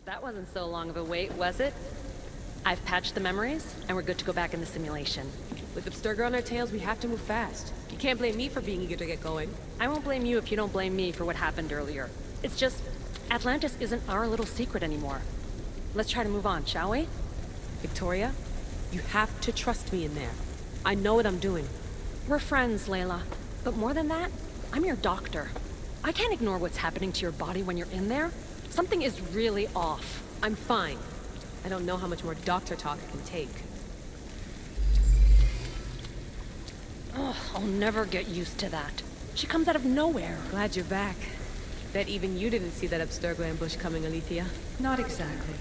That wasn't so long of a wait, was it? I've patched the memories, and we're good to go back in the simulation. With Abstergo on our tails, we have to move fast. You can't blame me for being eager to get going. I won't blame you if you don't blame me for what happened earlier. It's just, Atlantis isn't our little secret anymore. Let's try to move on, shall we? Victoria, you have to trust me in there. I know what I'm doing. We're friends, Layla. But more than that, I'm your doctor. I can't ignore what's happening to your body when you're in there. Something is really off. I'm fine. I don't know how much more doctor talk I can take. Ugh, I'll never get used to that. She comes out of nowhere. Glad you're back. Bet even you didn't see that Abstergo ambush coming, Alethea. Not exactly.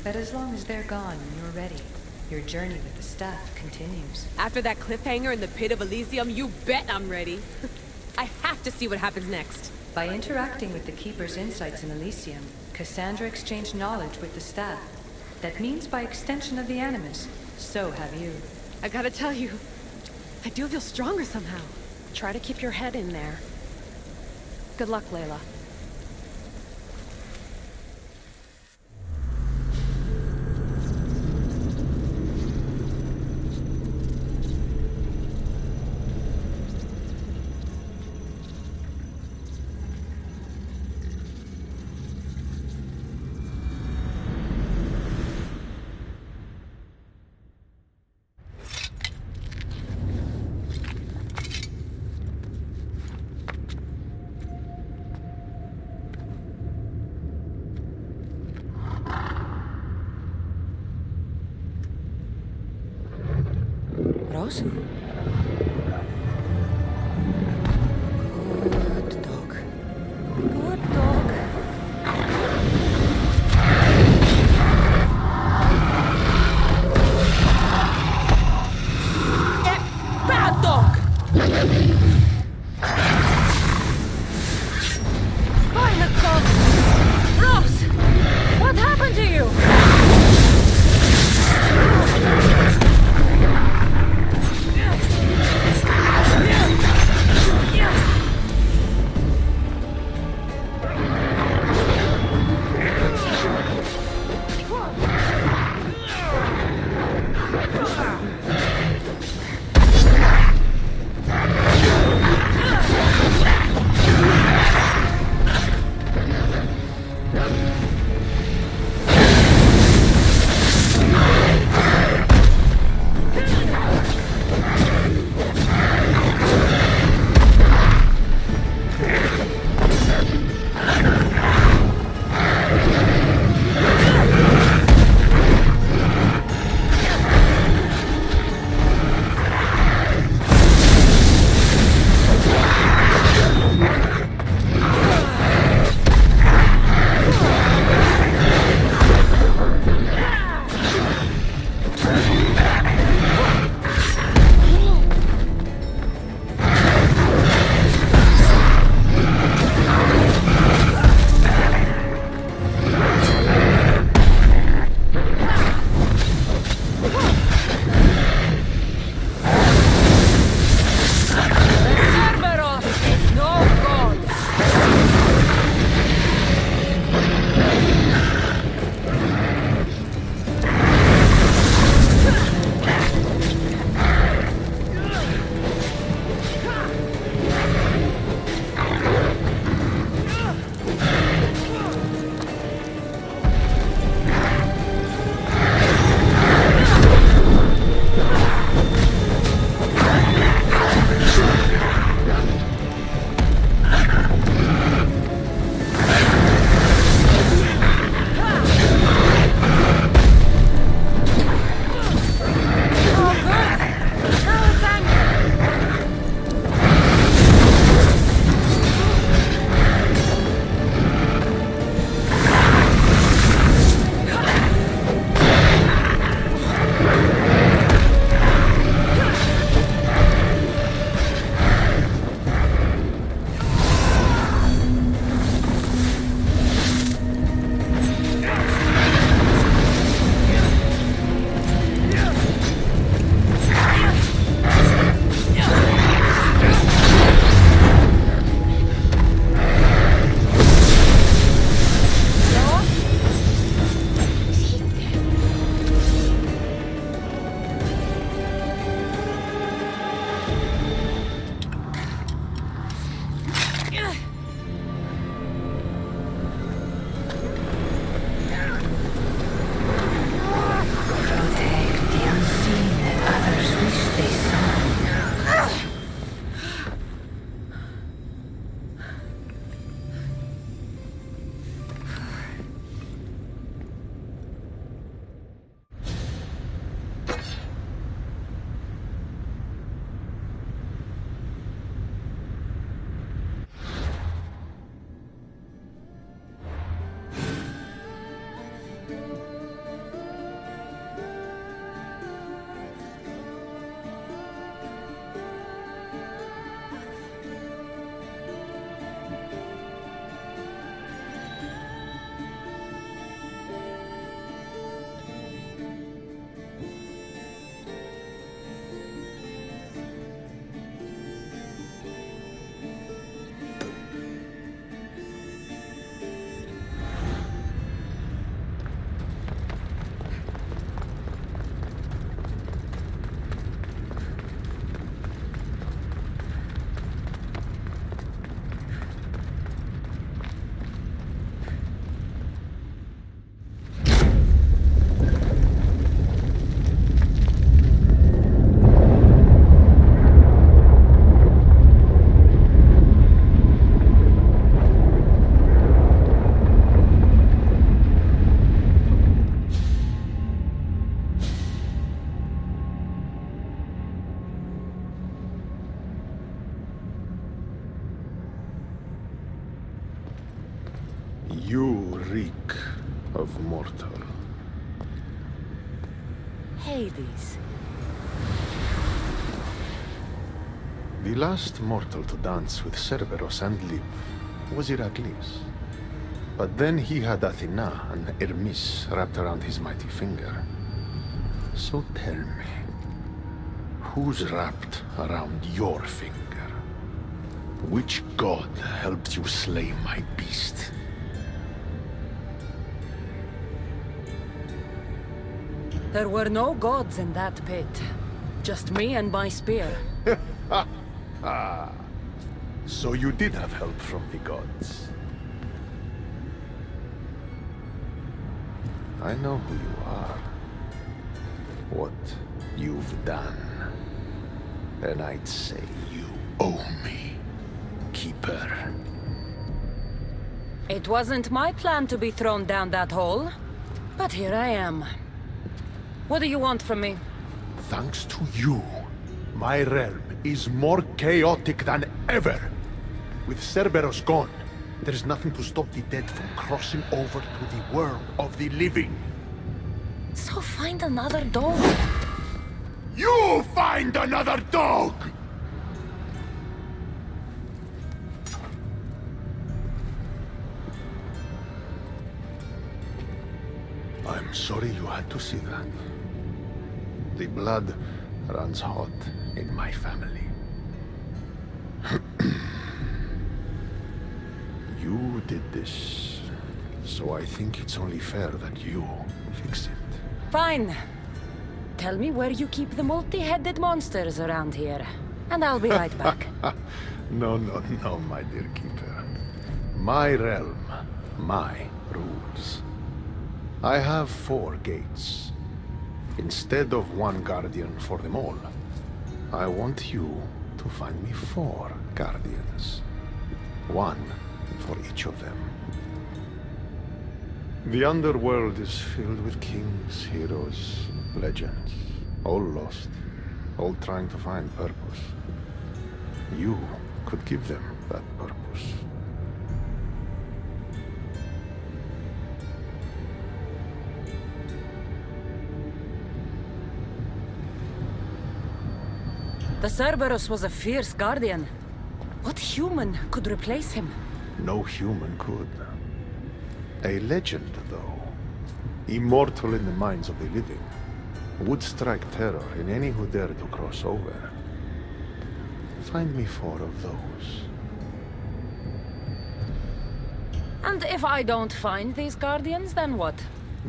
But as long as they're gone and you're ready, your journey with the staff continues. After that cliffhanger in the pit of Elysium, you bet I'm ready. I have to see what happens next. By interacting with the Keeper's insights in Elysium, Cassandra exchanged knowledge with the staff. That means by extension of the Animus, so have you. I gotta tell you, I do feel stronger somehow. Try to keep your head in there. Good luck, Layla. Rose? Good dog. Good dog. Bad dog! Quiet, dog! Ross! What happened to you? You reek of mortal. Hades. The last mortal to dance with Cerberus and live was Heracles. But then he had Athena and Hermes wrapped around his mighty finger. So tell me, who's wrapped around your finger? Which god helped you slay my beast? There were no gods in that pit. Just me and my spear. So you did have help from the gods. I know who you are. What you've done. And I'd say you owe me, Keeper. It wasn't my plan to be thrown down that hole. But here I am. What do you want from me? Thanks to you, my realm is more chaotic than ever. With Cerberus gone, there's nothing to stop the dead from crossing over to the world of the living. So find another dog. You find another dog! I'm sorry you had to see that. The blood runs hot in my family. You did this, so I think it's only fair that you fix it. Fine. Tell me where you keep the multi-headed monsters around here, and I'll be right back. No, my dear Keeper. My realm, my rules. I have 4 gates. Instead of 1 guardian for them all, I want you to find me 4 guardians. 1 for each of them. The underworld is filled with kings, heroes, legends. All lost. All trying to find purpose. You could give them that purpose. The Cerberus was a fierce guardian. What human could replace him? No human could. A legend, though. Immortal in the minds of the living. Would strike terror in any who dare to cross over. Find me 4 of those. And if I don't find these guardians, then what?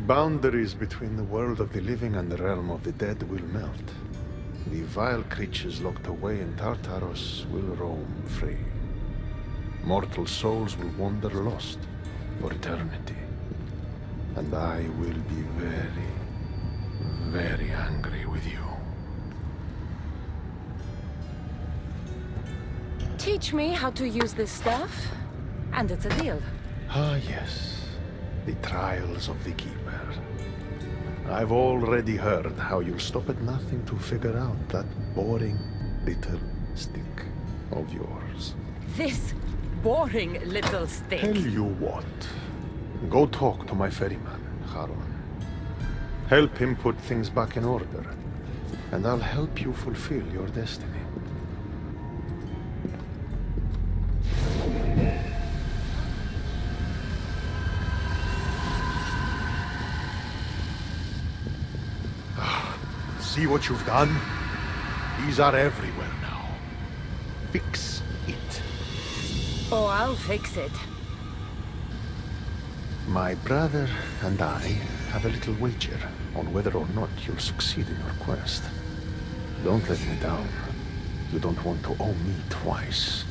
Boundaries between the world of the living and the realm of the dead will melt. The vile creatures locked away in Tartarus will roam free. Mortal souls will wander lost for eternity. And I will be very, very angry with you. Teach me how to use this stuff, and it's a deal. Ah, yes. The trials of the Keeper. I've already heard how you'll stop at nothing to figure out that boring little stick of yours. This boring little stick. Tell you what. Go talk to my ferryman, Charon. Help him put things back in order, and I'll help you fulfill your destiny. See what you've done? These are everywhere now. Fix it. Oh, I'll fix it. My brother and I have a little wager on whether or not you'll succeed in your quest. Don't let me down. You don't want to owe me twice.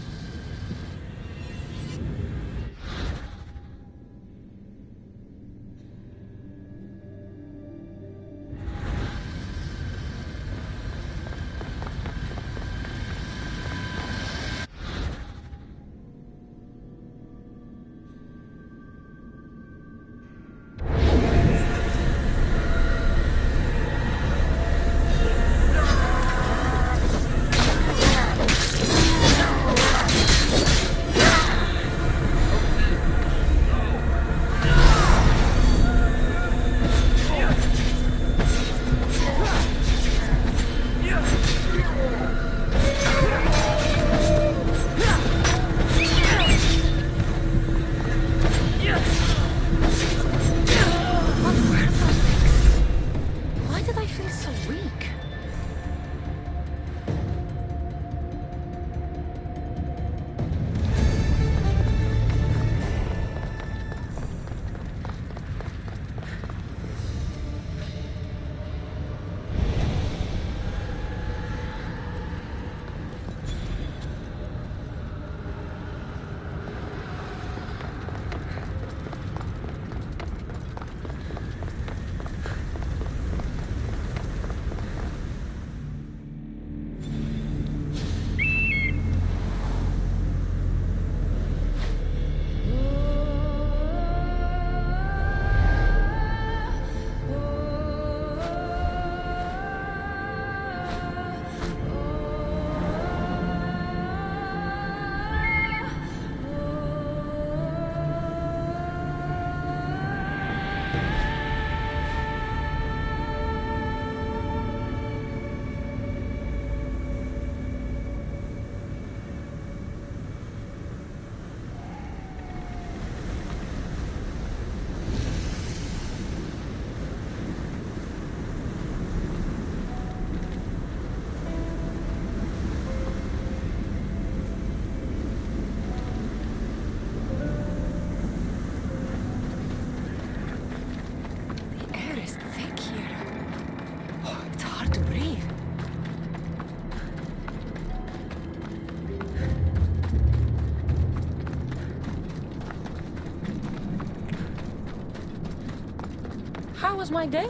How was my day?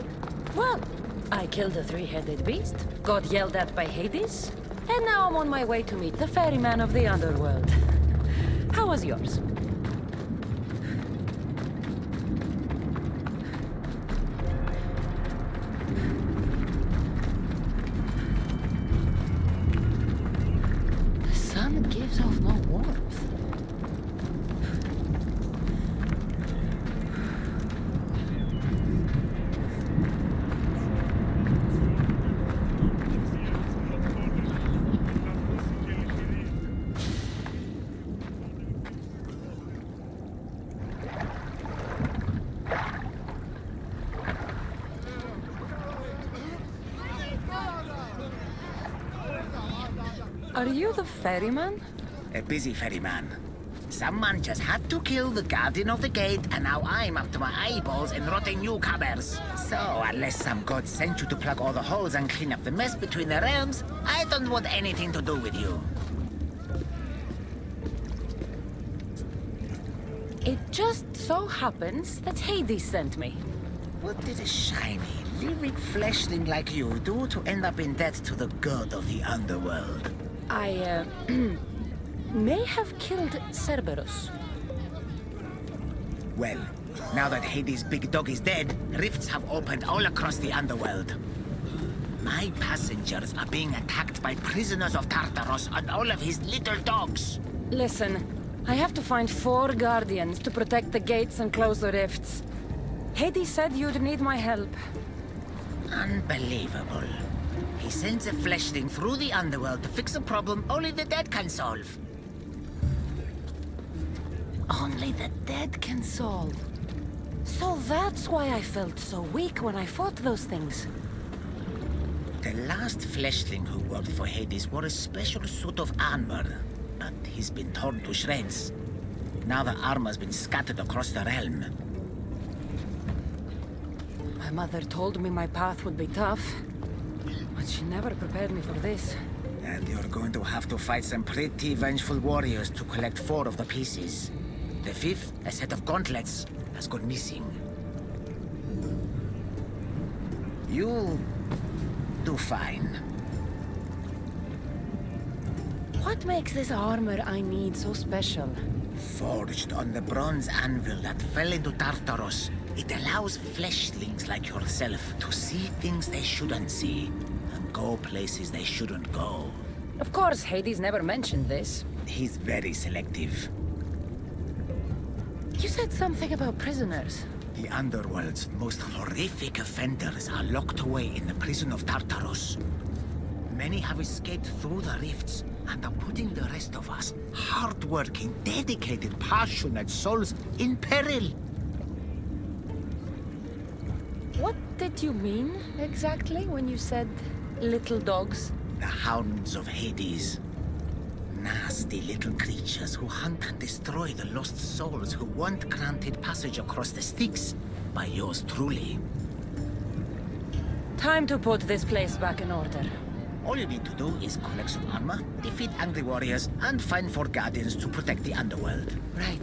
Well, I killed a three-headed beast, got yelled at by Hades, and now I'm on my way to meet the ferryman of the underworld. How was yours? The sun gives off no warmth. Are you the ferryman? A busy ferryman. Someone just had to kill the guardian of the gate, and now I'm up to my eyeballs in rotting newcomers. So, unless some god sent you to plug all the holes and clean up the mess between the realms, I don't want anything to do with you. It just so happens that Hades sent me. What did a shiny, lyric fleshling like you do to end up in debt to the god of the underworld? I, may have killed Cerberus. Well, now that Hades' big dog is dead, rifts have opened all across the underworld. My passengers are being attacked by prisoners of Tartaros and all of his little dogs. Listen, I have to find 4 guardians to protect the gates and close the rifts. Hades said you'd need my help. Unbelievable. He sends a fleshling through the underworld to fix a problem only the dead can solve. Only the dead can solve. So that's why I felt so weak when I fought those things. The last fleshling who worked for Hades wore a special suit of armor, but he's been torn to shreds. Now the armor's been scattered across the realm. My mother told me my path would be tough, but she never prepared me for this. And you're going to have to fight some pretty vengeful warriors to collect 4 of the pieces. The 5th, a set of gauntlets, has gone missing. You'll do fine. What makes this armor I need so special? Forged on the bronze anvil that fell into Tartaros, it allows fleshlings like yourself to see things they shouldn't see, and go places they shouldn't go. Of course, Hades never mentioned this. He's very selective. You said something about prisoners. The underworld's most horrific offenders are locked away in the prison of Tartaros. Many have escaped through the rifts and are putting the rest of us, hard-working, dedicated, passionate souls, in peril. What did you mean, exactly, when you said little dogs? The hounds of Hades. Nasty little creatures who hunt and destroy the lost souls who weren't granted passage across the Styx by yours truly. Time to put this place back in order. All you need to do is collect some armor, defeat angry warriors, and find 4 guardians to protect the underworld. Right.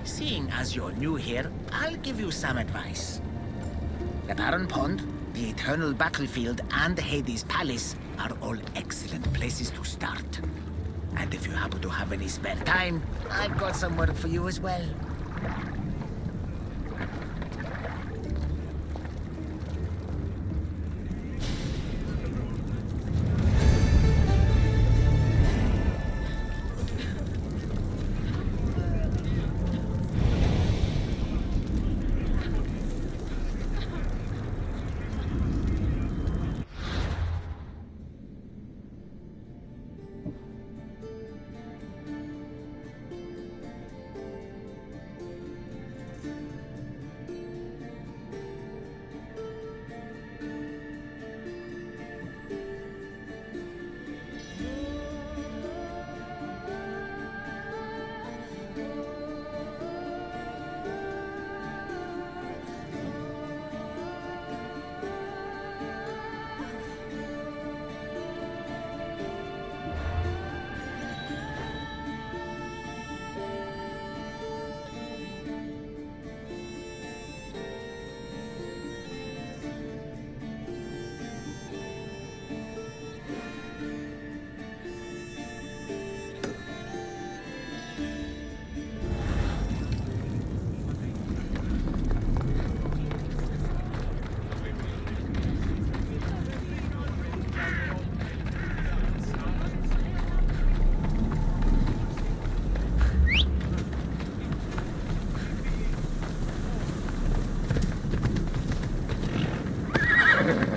Seeing as you're new here, I'll give you some advice. The Barren Pond, the Eternal Battlefield, and Hades Palace are all excellent places to start. And if you happen to have any spare time, I've got some work for you as well.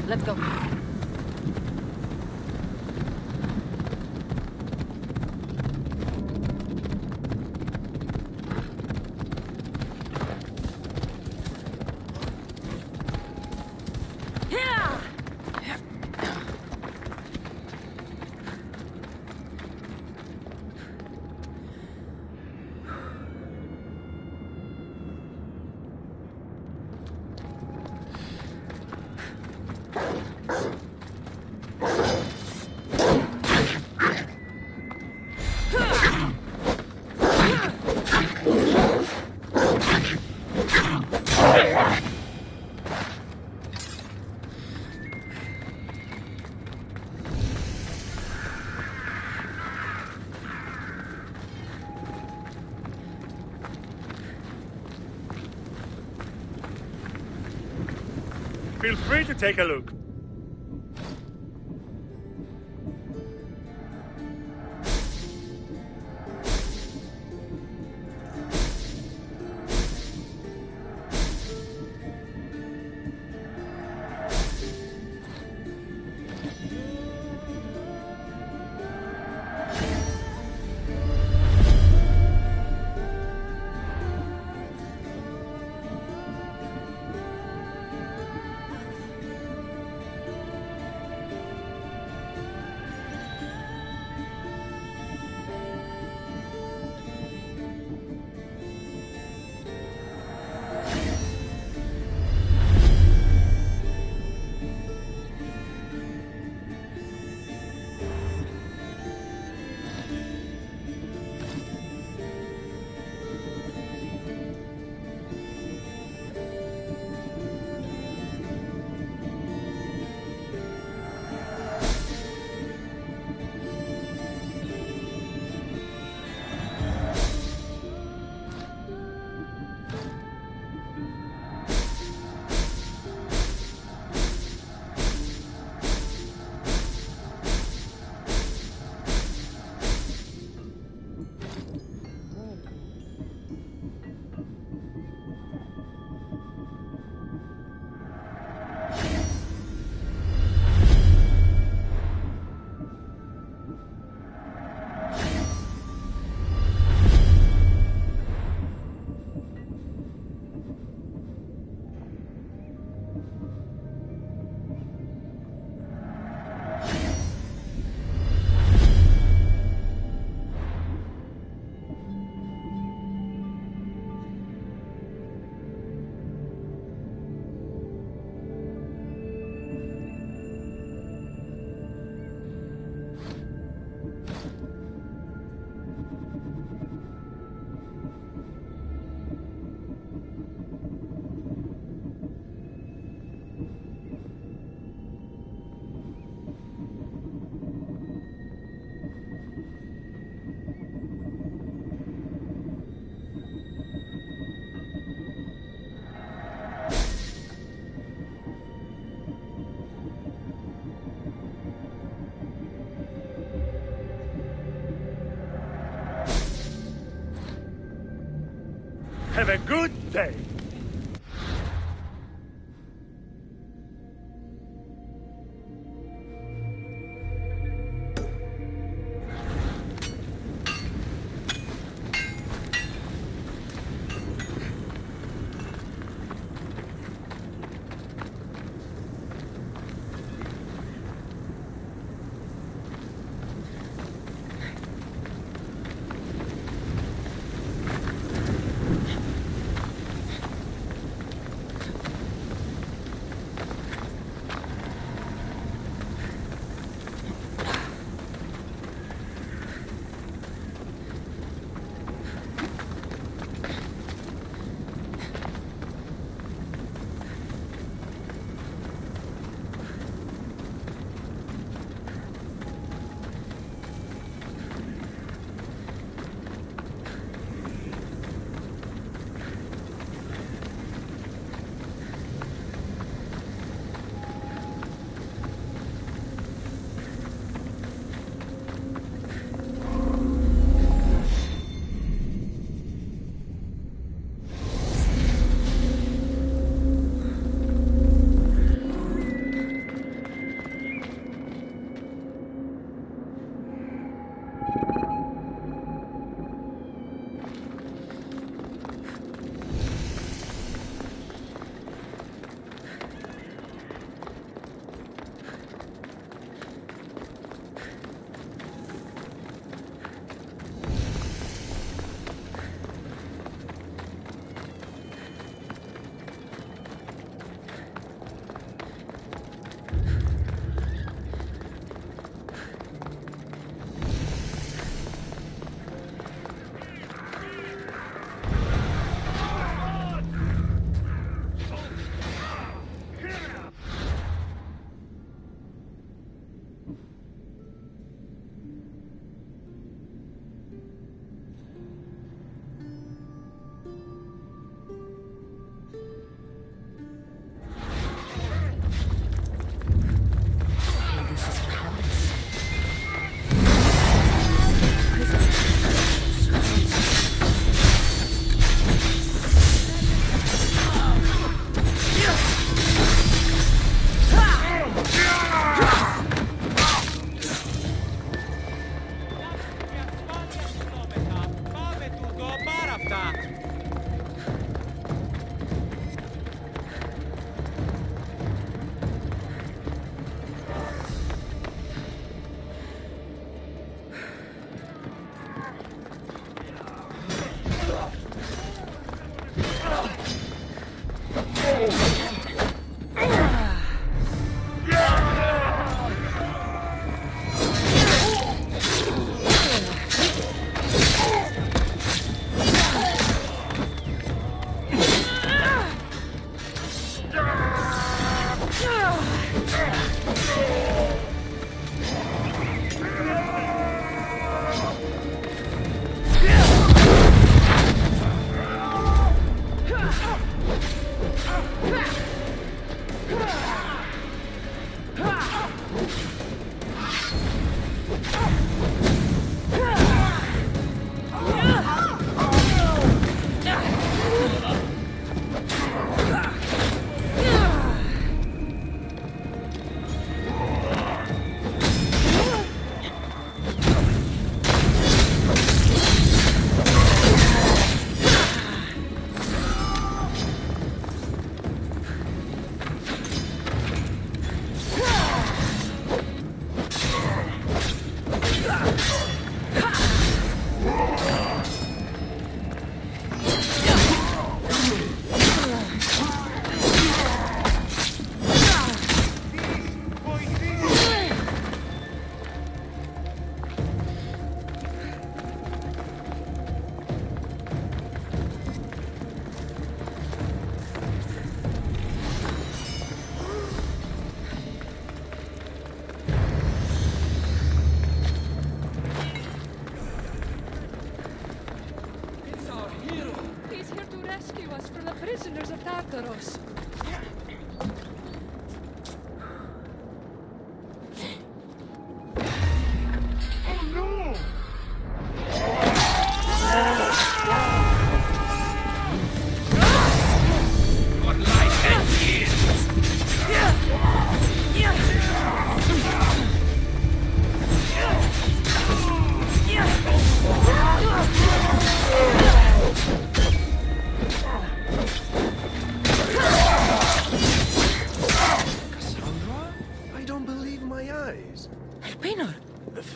Let's go. Feel free to take a look. Have a good day.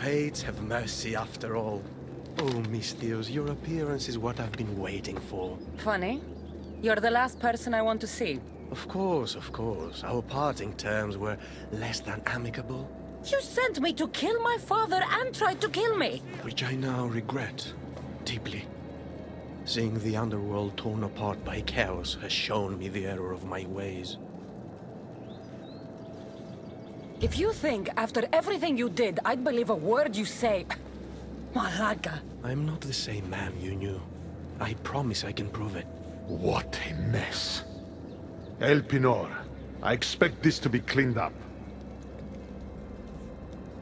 fates have mercy after all. Oh, Miss Theos, your appearance is what I've been waiting for. Funny. You're the last person I want to see. Of course, of course. Our parting terms were less than amicable, You sent me to kill my father and tried to kill me! which I now regret deeply. Seeing the underworld torn apart by chaos has shown me the error of my ways. If you think, after everything you did, I'd believe a word you say... Malaga. I'm not the same man you knew. I promise I can prove it. What a mess. Elpinor, I expect this to be cleaned up.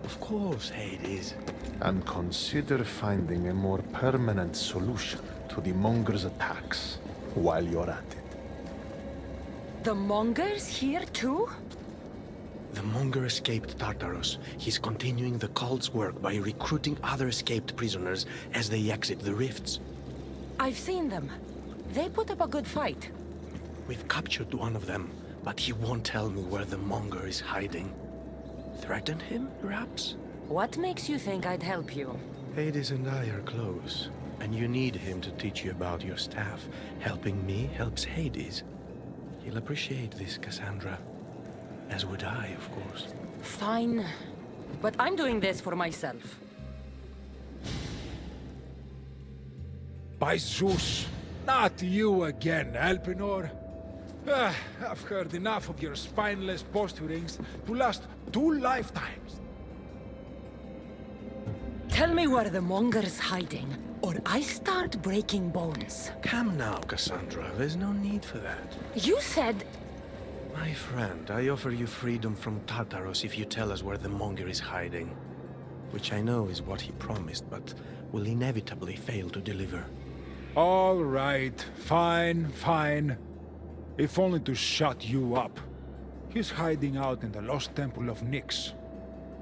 Of course, Hades. And consider finding a more permanent solution to the Monger's attacks while you're at it. The Mongers here too? The Monger escaped Tartarus. He's continuing the cult's work by recruiting other escaped prisoners as they exit the rifts. I've seen them. They put up a good fight. We've captured one of them, but he won't tell me where the Monger is hiding. Threaten him, perhaps? What makes you think I'd help you? Hades and I are close, and you need him to teach you about your staff. Helping me helps Hades. He'll appreciate this, Cassandra. As would I, of course. Fine. But I'm doing this for myself. By Zeus, not you again, Elpinor. I've heard enough of your spineless posturings to last 2 lifetimes. Tell me where the Monger's hiding, or I start breaking bones. Come now, Cassandra. There's no need for that. You said... My friend, I offer you freedom from Tartarus if you tell us where the Monger is hiding. Which I know is what he promised, but will inevitably fail to deliver. All right, fine, fine. If only to shut you up. He's hiding out in the lost temple of Nyx.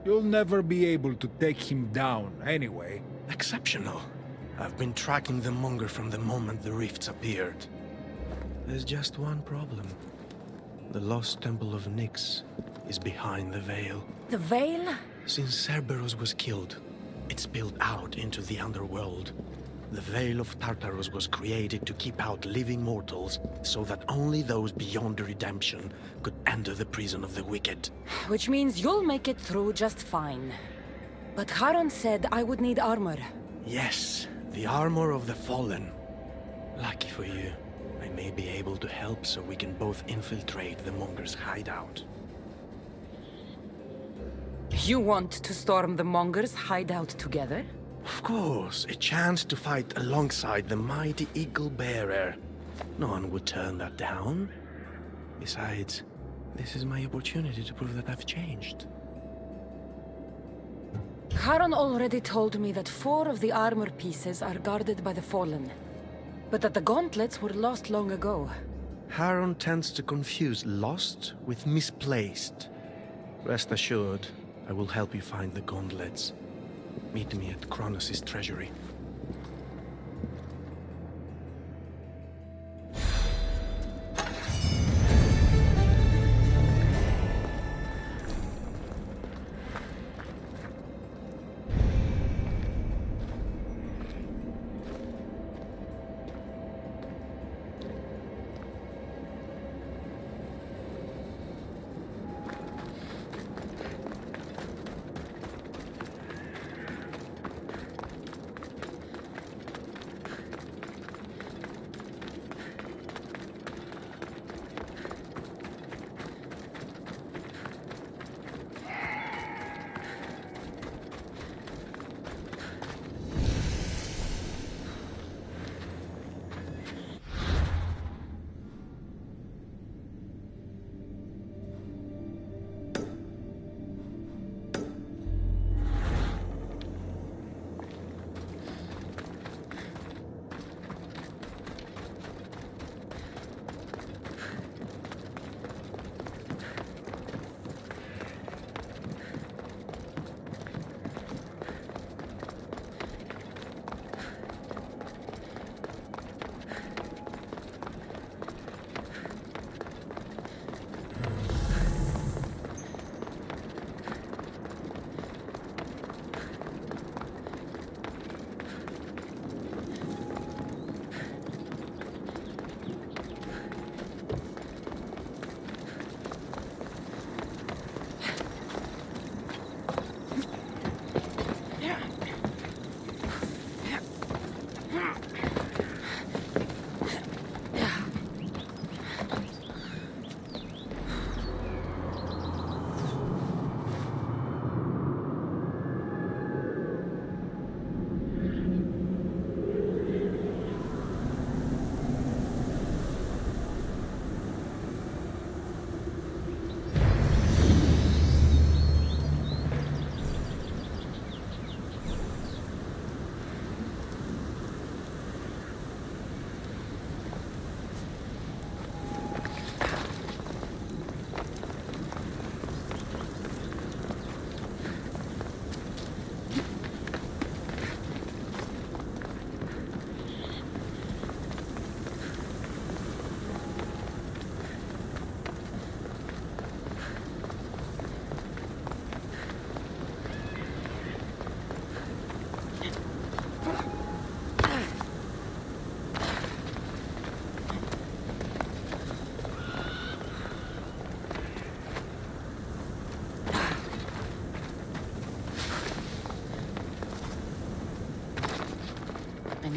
You'll never be able to take him down, anyway. Exceptional. I've been tracking the Monger from the moment the rifts appeared. There's just one problem. The lost temple of Nyx is behind the veil. The veil? Since Cerberus was killed, it spilled out into the underworld. The Veil of Tartarus was created to keep out living mortals, so that only those beyond redemption could enter the prison of the wicked. Which means you'll make it through just fine. But Charon said I would need armor. Yes, the armor of the fallen. Lucky for you, I may be able to help so we can both infiltrate the Monger's hideout. You want to storm the Monger's hideout together? Of course, a chance to fight alongside the mighty Eagle Bearer. No one would turn that down. Besides, this is my opportunity to prove that I've changed. Charon already told me that 4 of the armor pieces are guarded by the Fallen, but that the gauntlets were lost long ago. Charon tends to confuse lost with misplaced. Rest assured, I will help you find the gauntlets. Meet me at Cronus' treasury.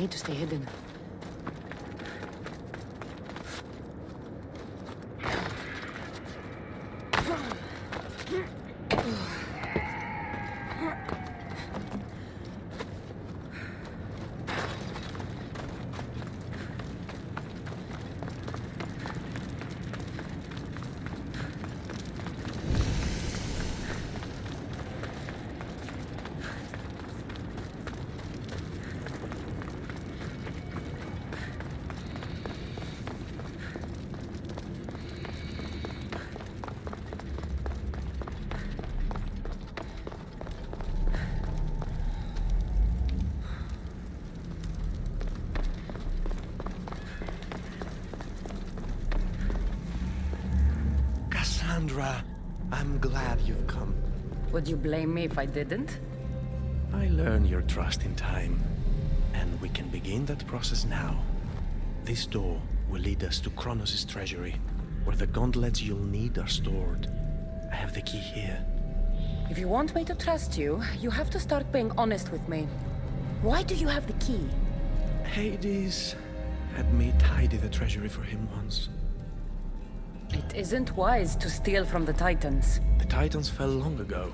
need to stay hidden. Cassandra, I'm glad you've come. Would you blame me if I didn't? I learned your trust in time, and we can begin that process now. This door will lead us to Cronus' treasury, where the gauntlets you'll need are stored. I have the key here. If you want me to trust you, you have to start being honest with me. Why do you have the key? Hades had me tidy the treasury for him once. It isn't wise to steal from the Titans. The Titans fell long ago.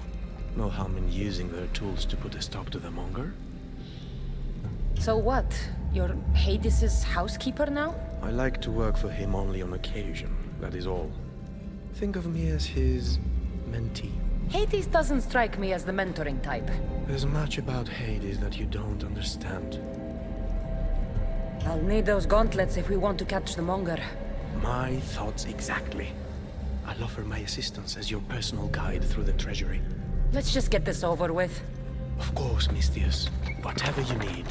No harm in using their tools to put a stop to the monger. So what? You're Hades' housekeeper now? I like to work for him only on occasion, that is all. Think of me as his mentee. Hades doesn't strike me as the mentoring type. There's much about Hades that you don't understand. I'll need those gauntlets if we want to catch the monger. My thoughts exactly. I'll offer my assistance as your personal guide through the treasury. Let's just get this over with. Of course, Misthios. Whatever you need.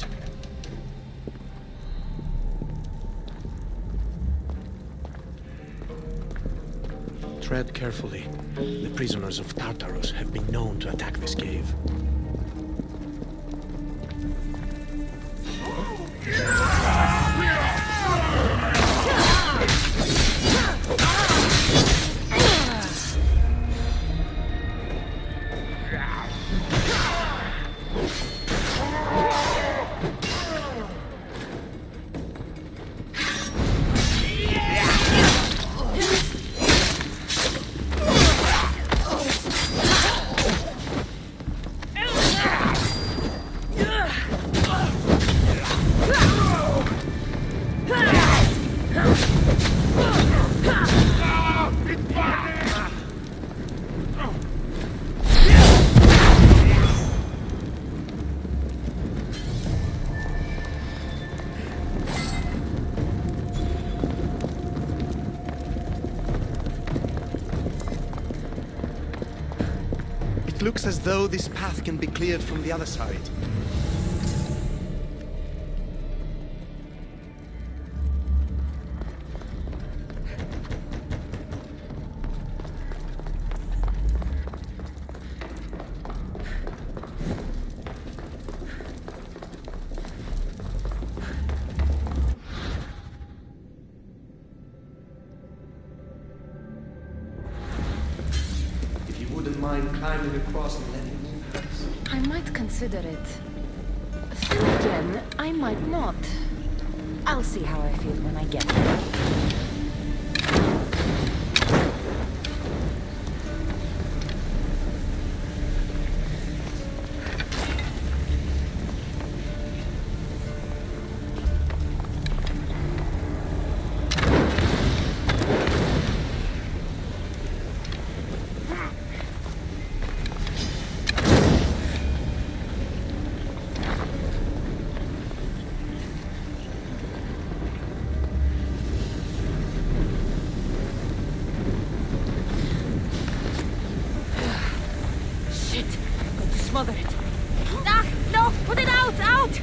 Tread carefully. The prisoners of Tartarus have been known to attack this cave. Looks as though this path can be cleared from the other side. Climbing across and letting me pass. I might consider it. Then again, I might not. I'll see how I feel when I get there. Smother it. Ah, no! Put it out! Out!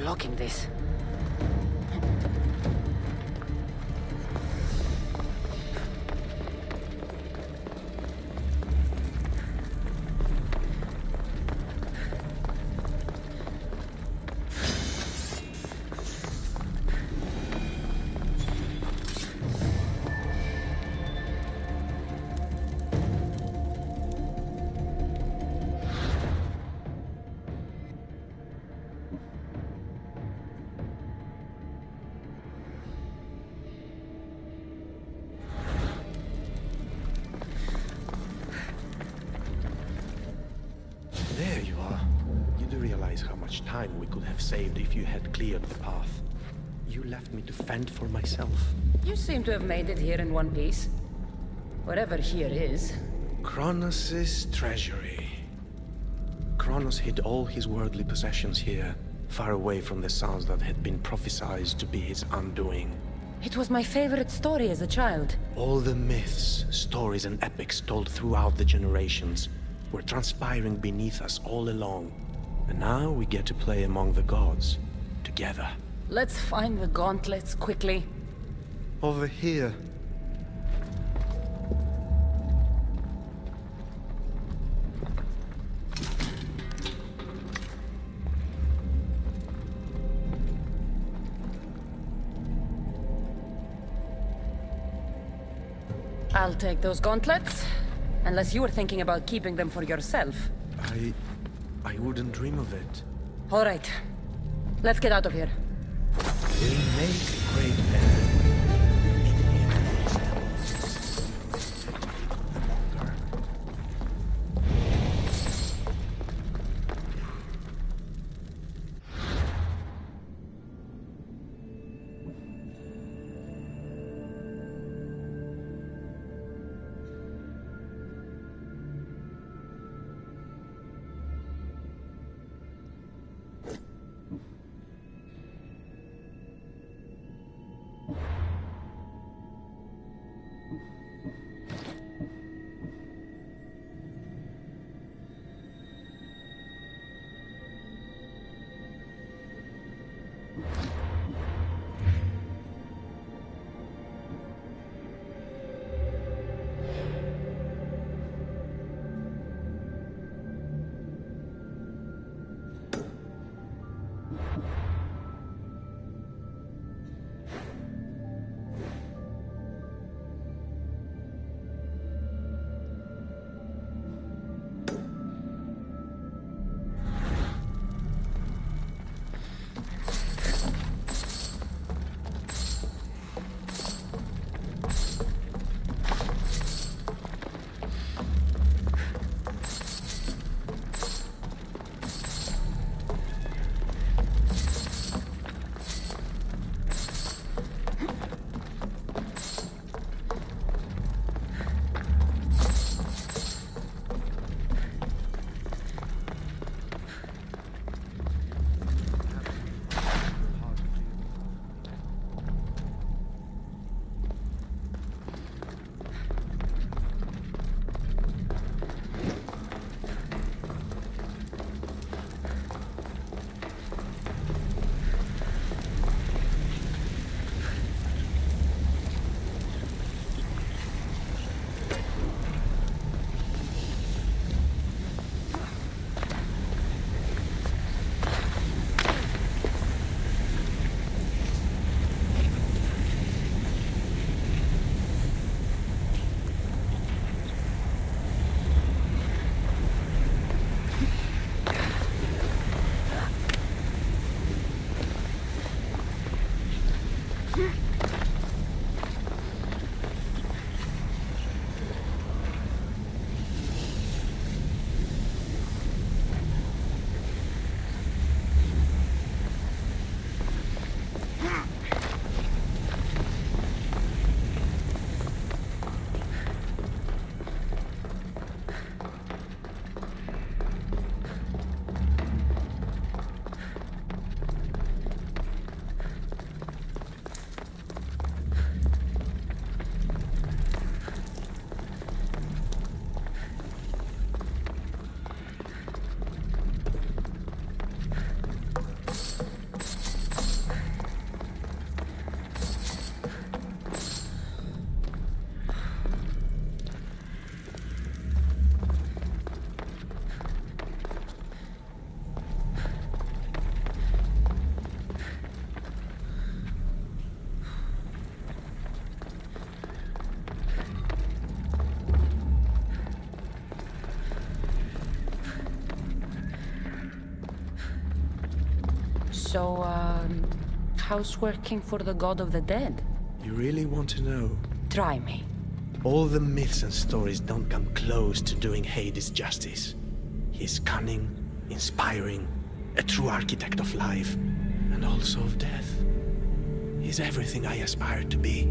locking this? There you are. You do realize how much time we could have saved if you had cleared the path. You left me to fend for myself. You seem to have made it here in one piece. Whatever here is. Cronus's treasury. Cronus hid all his worldly possessions here, far away from the sounds that had been prophesied to be his undoing. It was my favorite story as a child. All the myths, stories, and epics told throughout the generations were transpiring beneath us all along. And now we get to play among the gods, together. Let's find the gauntlets quickly. Over here. I'll take those gauntlets. Unless you were thinking about keeping them for yourself. I wouldn't dream of it. All right. Let's get out of here. We make great men. So, how's working for the god of the dead? You really want to know? Try me. All the myths and stories don't come close to doing Hades justice. He's cunning, inspiring, a true architect of life, and also of death. He's everything I aspire to be.